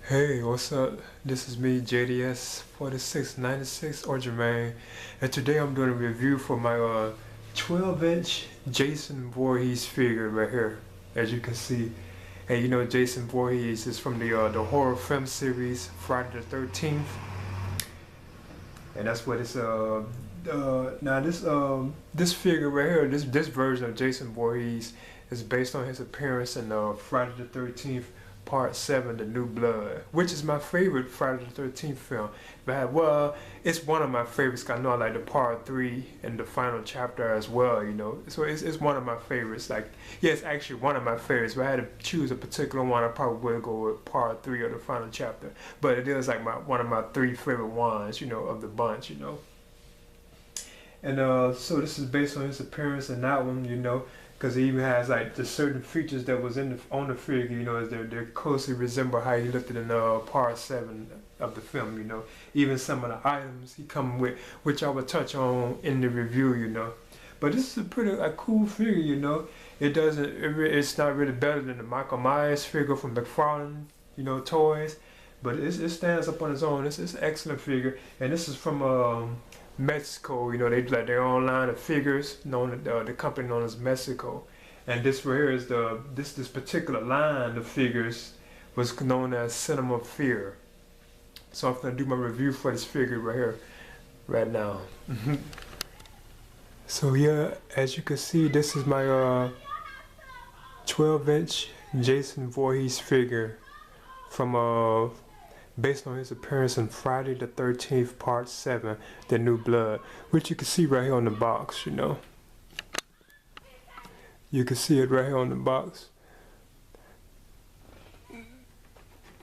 Hey, what's up? This is me, JDS 4696 or Jermaine, and today I'm doing a review for my 12-inch Jason Voorhees figure right here, as you can see. And you know, Jason Voorhees is from the horror film series Friday the 13th, and that's what it's now this figure right here, this version of Jason Voorhees is based on his appearance in Friday the 13th. Part 7, The New Blood, which is my favorite Friday the 13th film. Well, it's one of my favorites. I know I like the Part 3 and the final chapter as well, you know. So it's one of my favorites. Like, yeah, it's actually one of my favorites. If I had to choose a particular one, I probably would go with Part 3 or the final chapter. But it is like one of my 3 favorite ones, you know, of the bunch, you know. And so this is based on his appearance in that one, you know, because he even has like the certain features that was on the figure, you know, as they're closely resemble how he looked in part 7 of the film, you know. Even some of the items he come with, which I will touch on in the review, you know. But this is a pretty cool figure, you know. It's not really better than the Michael Myers figure from McFarlane, you know, Toys, but it stands up on its own. It's an excellent figure, and this is from Mezco. You know, they do like their own line of figures, the company known as Mezco, and this right here is this particular line of figures was known as Cinema Fear. So I'm gonna do my review for this figure right here, right now. So yeah, as you can see, this is my 12-inch Jason Voorhees figure from based on his appearance in Friday the 13th, Part 7, The New Blood, which you can see right here on the box, you know. You can see it right here on the box.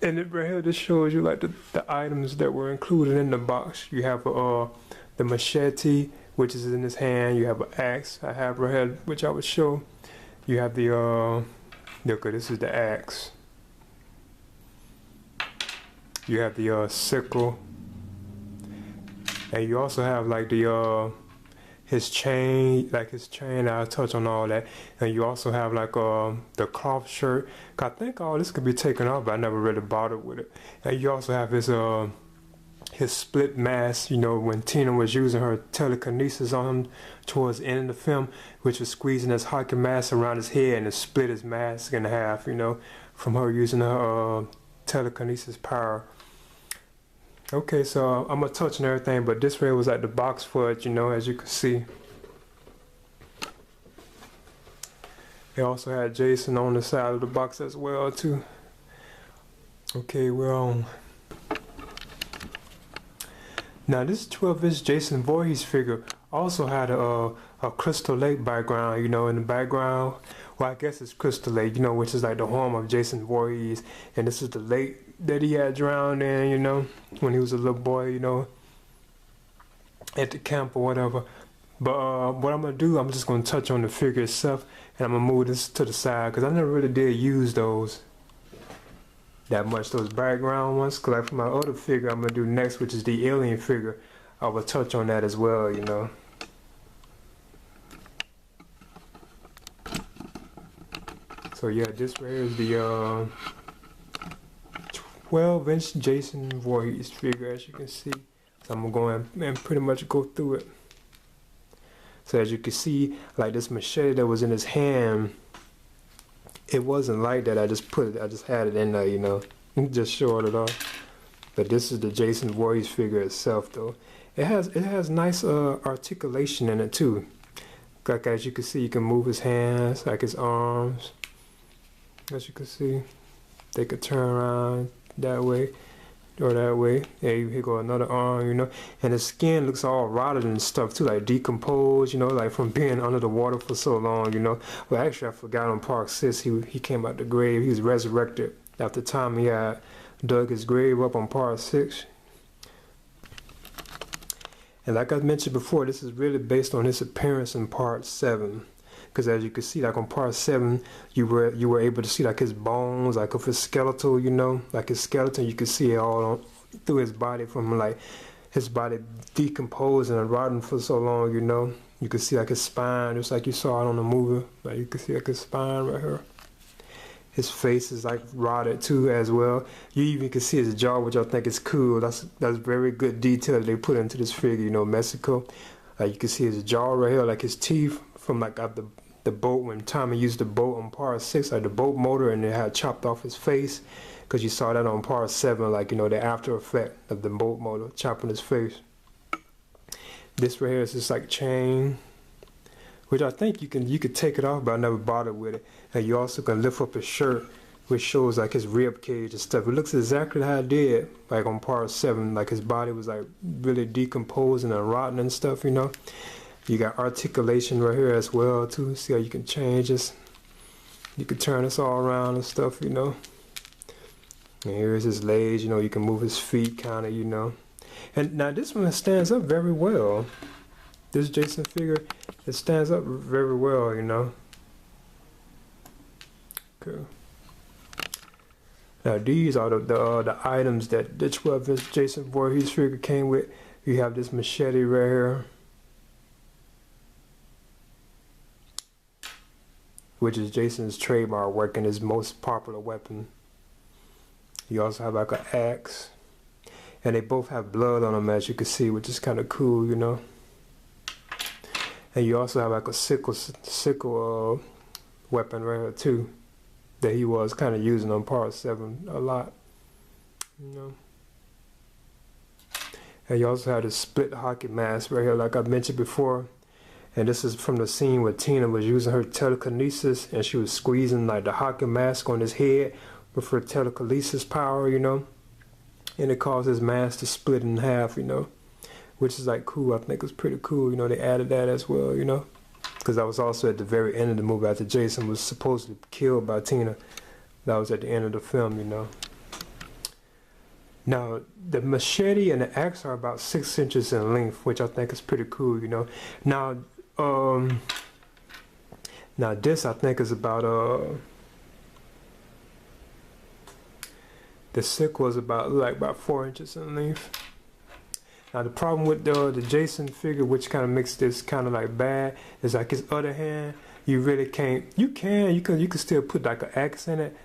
And it right here just shows you like the items that were included in the box. You have the machete, which is in his hand. You have an axe I have right here, which I would show. You have the, look, this is the axe. You have the sickle, and you also have like his chain, I'll touch on all that. And you also have like the cloth shirt. I think all this could be taken off, but I never really bothered with it. And you also have his split mask, you know, when Tina was using her telekinesis on him towards the end of the film, which was squeezing his hockey mask around his head and it split his mask in half, you know, from her using her telekinesis power. Okay, so I'm gonna touch on everything, but this way was like the box for it, you know, as you can see. They also had Jason on the side of the box as well too. Okay, we're on. Now this 12-inch Jason Voorhees figure also had a Crystal Lake background, you know, in the background. Well, I guess it's Crystal Lake, you know, which is like the home of Jason Voorhees. And this is the lake that he had drowned in, you know, when he was a little boy, you know, at the camp or whatever. But what I'm going to do, I'm just going to touch on the figure itself, and I'm going to move this to the side, because I never really did use those that much, those background ones. Because like for my other figure I'm going to do next, which is the alien figure, I will touch on that as well, you know. So yeah, this right here is the 12-inch Jason Voorhees figure, as you can see. So I'm going to go and pretty much go through it. So as you can see, like this machete that was in his hand, it wasn't like that. I just had it in there, you know, just showed it off. But this is the Jason Voorhees figure itself, though. It has nice articulation in it too. Like as you can see, you can move his hands, like his arms. As you can see, they could turn around that way or that way. Yeah, here go another arm, you know. And the skin looks all rotted and stuff too, like decomposed, you know, like from being under the water for so long, you know. Well, actually, I forgot on Part 6, he came out the grave. He was resurrected after time he had dug his grave up on Part 6. And like I mentioned before, this is really based on his appearance in Part 7. Because as you can see, like on Part 7, you were able to see like his bones, like of his skeletal, you know, like his skeleton. You could see it all through his body, from like his body decomposing and rotting for so long, you know. You could see like his spine, just like you saw it on the movie. Like you could see like his spine right here. His face is like rotted too as well. You even can see his jaw, which I think is cool. That's very good detail they put into this figure, you know, Mezco. You can see his jaw right here, like his teeth from like the boat, when Tommy used the boat on part 6, like the boat motor, and it had chopped off his face, because you saw that on part 7, like, you know, the after effect of the boat motor chopping his face. This right here is just like chain, which I think you could take it off, but I never bothered with it. And you also can lift up his shirt, which shows like his rib cage and stuff. It looks exactly how it did, like on part 7, like his body was like really decomposing and rotting and stuff, you know. You got articulation right here as well too. See how you can change this? You can turn this all around and stuff, you know. And here's his legs, you know, you can move his feet kind of, you know. And now this one stands up very well. This Jason figure, it stands up very well, you know. Okay. Now these are the items that the 12-inch Jason Voorhees figure came with. You have this machete right here, which is Jason's trademark work and his most popular weapon. You also have like an axe, and they both have blood on them, as you can see, which is kind of cool, you know. And you also have like a sickle weapon right here too, that he was kind of using on part 7 a lot, you know. And you also have the split hockey mask right here, like I mentioned before. And this is from the scene where Tina was using her telekinesis, and she was squeezing like the hockey mask on his head with her telekinesis power, you know. And it caused his mask to split in half, you know, which is like cool. I think it's pretty cool, you know. They added that as well, you know, because that was also at the very end of the movie after Jason was supposedly killed by Tina. That was at the end of the film, you know. Now, the machete and the axe are about 6 inches in length, which I think is pretty cool, you know. Now, now this I think is about the sickle was about 4 inches in length. Now the problem with the Jason figure, which kind of makes this kind of like bad, is like his other hand. You really can't. You can still put like an axe in it,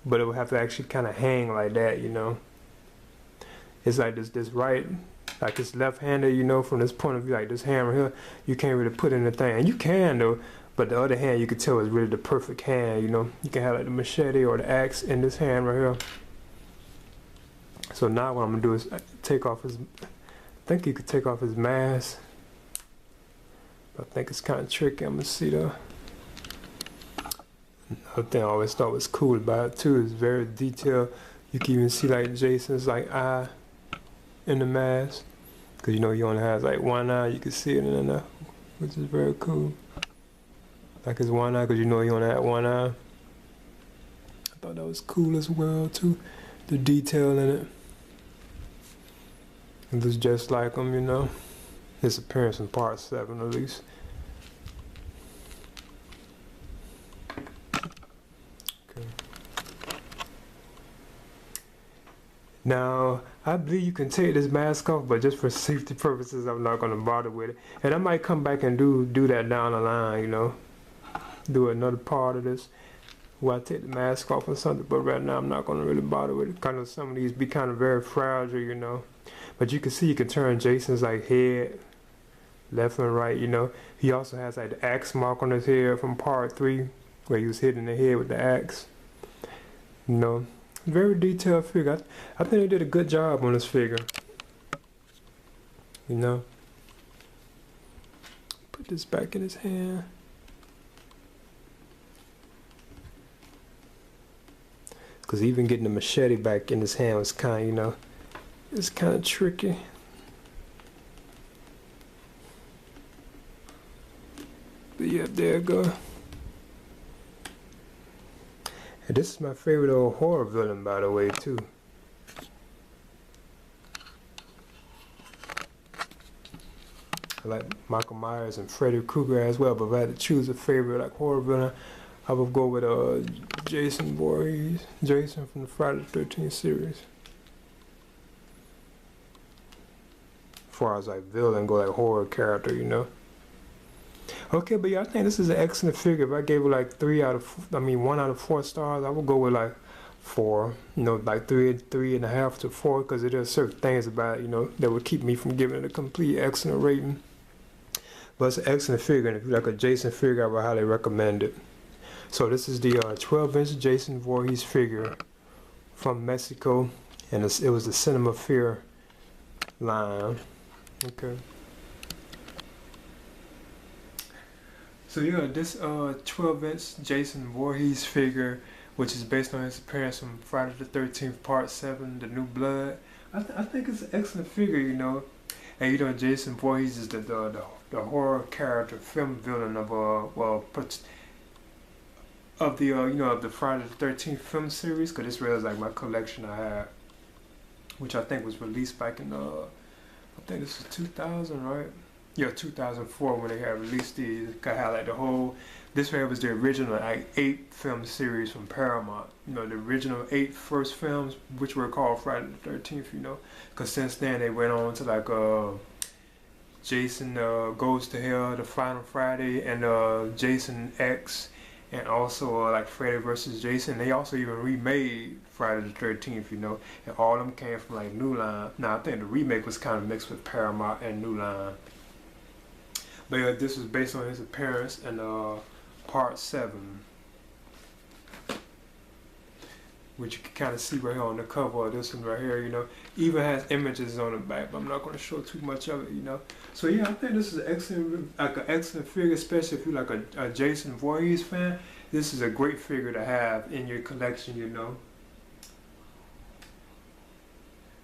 but it would have to actually kind of hang like that, you know. It's like this right, like it's left-handed, you know, from this point of view, like this hammer here, you can't really put in the thing. And you can though, but the other hand you could tell is really the perfect hand, you know. You can have like the machete or the axe in this hand right here. So now what I'm gonna do is take off his, I think you could take off his mask. I think it's kind of tricky. I'm gonna see though. Another thing I always thought was cool about it too is very detailed. You can even see like Jason's like eye in the mask, because you know he only has like one eye. You can see it in there, which is very cool. Like his one eye, because you know he only had one eye. I thought that was cool as well too, the detail in it. It was just like him, you know. His appearance in part 7 at least. Okay. Now, I believe you can take this mask off, but just for safety purposes, I'm not going to bother with it. And I might come back and do that down the line, you know. Do another part of this where I take the mask off or something, but right now I'm not going to really bother with it. Kind of some of these be kind of very fragile, you know. But you can see you can turn Jason's like head left and right, you know. He also has like the axe mark on his head from part 3 where he was hitting the head with the axe. You know, very detailed figure. I think they did a good job on this figure. You know. Put this back in his hand. Because even getting the machete back in his hand was kind of, you know, it's kind of tricky. But yeah, there you go. And this is my favorite old horror villain, by the way, too. I like Michael Myers and Freddy Krueger as well, but if I had to choose a favorite like horror villain, I would go with Jason Voorhees, Jason from the Friday the 13th series. As far as like villain go, like horror character, you know. Okay, but yeah, I think this is an excellent figure. If I gave it like 1 out of 4 stars, I would go with like 4. You know, like 3.5 to 4, because there are certain things about it, you know, that would keep me from giving it a complete excellent rating. But it's an excellent figure, and if you like a Jason figure, I would highly recommend it. So this is the 12-inch Jason Voorhees figure from Mezco, and it was the Cinema Fear line. Okay. So yeah, this 12-inch Jason Voorhees figure, which is based on his appearance from Friday the 13th Part 7, The New Blood. I think it's an excellent figure, you know. And you know, Jason Voorhees is the horror character, film villain of the Friday the 13th film series. Cause this was like my collection I had, which I think was released back in I think this was 2000, right? Yeah, 2004 when they had released these. I had like the whole. This was the original like 8 film series from Paramount. You know, the original 8 first films, which were called Friday the 13th. You know, because since then they went on to like Jason Goes to Hell, The Final Friday, and Jason X, and also like Freddy vs. Jason. They also even remade Friday the 13th. You know, and all of them came from like New Line. Now I think the remake was kind of mixed with Paramount and New Line. But yeah, this was based on his appearance in Part 7, which you can kind of see right here on the cover of this one right here, you know. Even has images on the back, but I'm not going to show too much of it, you know. So yeah, I think this is an excellent figure, especially if you're like a Jason Voorhees fan. This is a great figure to have in your collection, you know.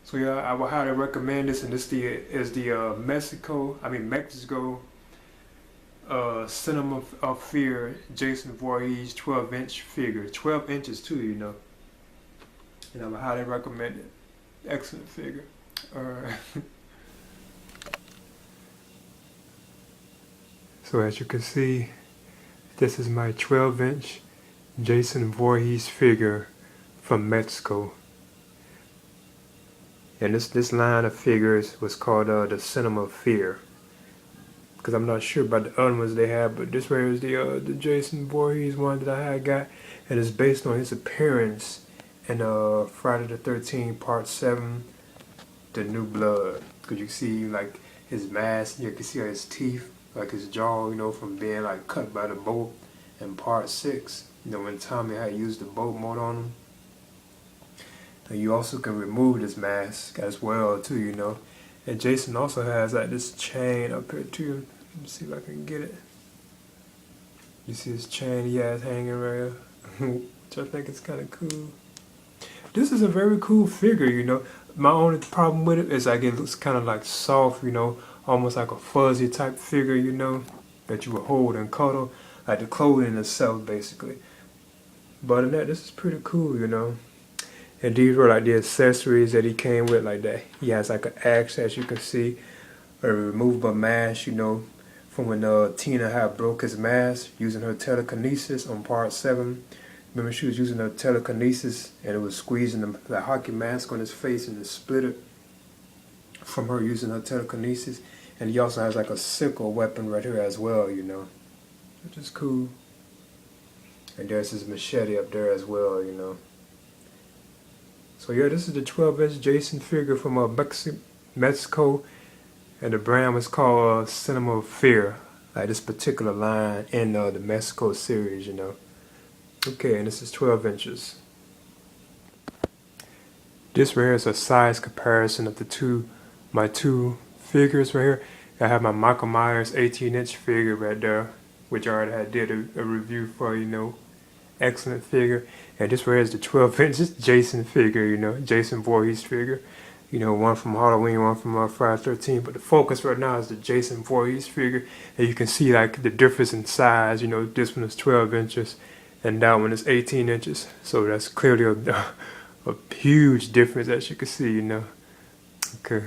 So yeah, I would highly recommend this, and this is the Mezco Cinema of Fear Jason Voorhees 12-inch figure. 12 inches too, you know. And I would highly recommend it. Excellent figure. So as you can see, this is my 12-inch Jason Voorhees figure from Mezco. And this line of figures was called the Cinema of Fear. Because I'm not sure about the other ones they have, but this one is the Jason Voorhees one that I had got, and it's based on his appearance in Friday the 13th Part 7, The New Blood. Because you see like his mask, you can see his teeth, like his jaw, you know, from being like cut by the bolt in Part 6. You know, when Tommy had used the bolt mold on him. And you also can remove this mask as well too, you know. And Jason also has like this chain up here too. Let me see if I can get it. You see this chain he has hanging right here, which I think is kind of cool. This is a very cool figure, you know. My only problem with it is like it looks kind of like soft, you know, almost like a fuzzy type figure, you know, that you would hold and cuddle, like the clothing itself, basically. But other than that, this is pretty cool, you know. And these were like the accessories that he came with, like that. He has like an axe, as you can see, a removable mask, you know, from when Tina had broke his mask using her telekinesis on Part 7. Remember, she was using her telekinesis and it was squeezing the hockey mask on his face and it split it from her using her telekinesis. And he also has like a sickle weapon right here as well, you know, which is cool. And there's his machete up there as well, you know. So yeah, this is the 12-inch Jason figure from Mezco, and the brand was called Cinema of Fear, like this particular line in the Mezco series, you know. Okay, and this is 12 inches. This right here is a size comparison of my two figures right here. I have my Michael Myers 18-inch figure right there, which I already did a review for, you know. Excellent figure. And this right here is the 12-inch Jason figure, you know, Jason Voorhees figure. You know, one from Halloween, one from Friday 13. But the focus right now is the Jason Voorhees figure. And you can see like the difference in size. You know, this one is 12 inches and that one is 18 inches. So that's clearly a huge difference, as you can see, you know. Okay.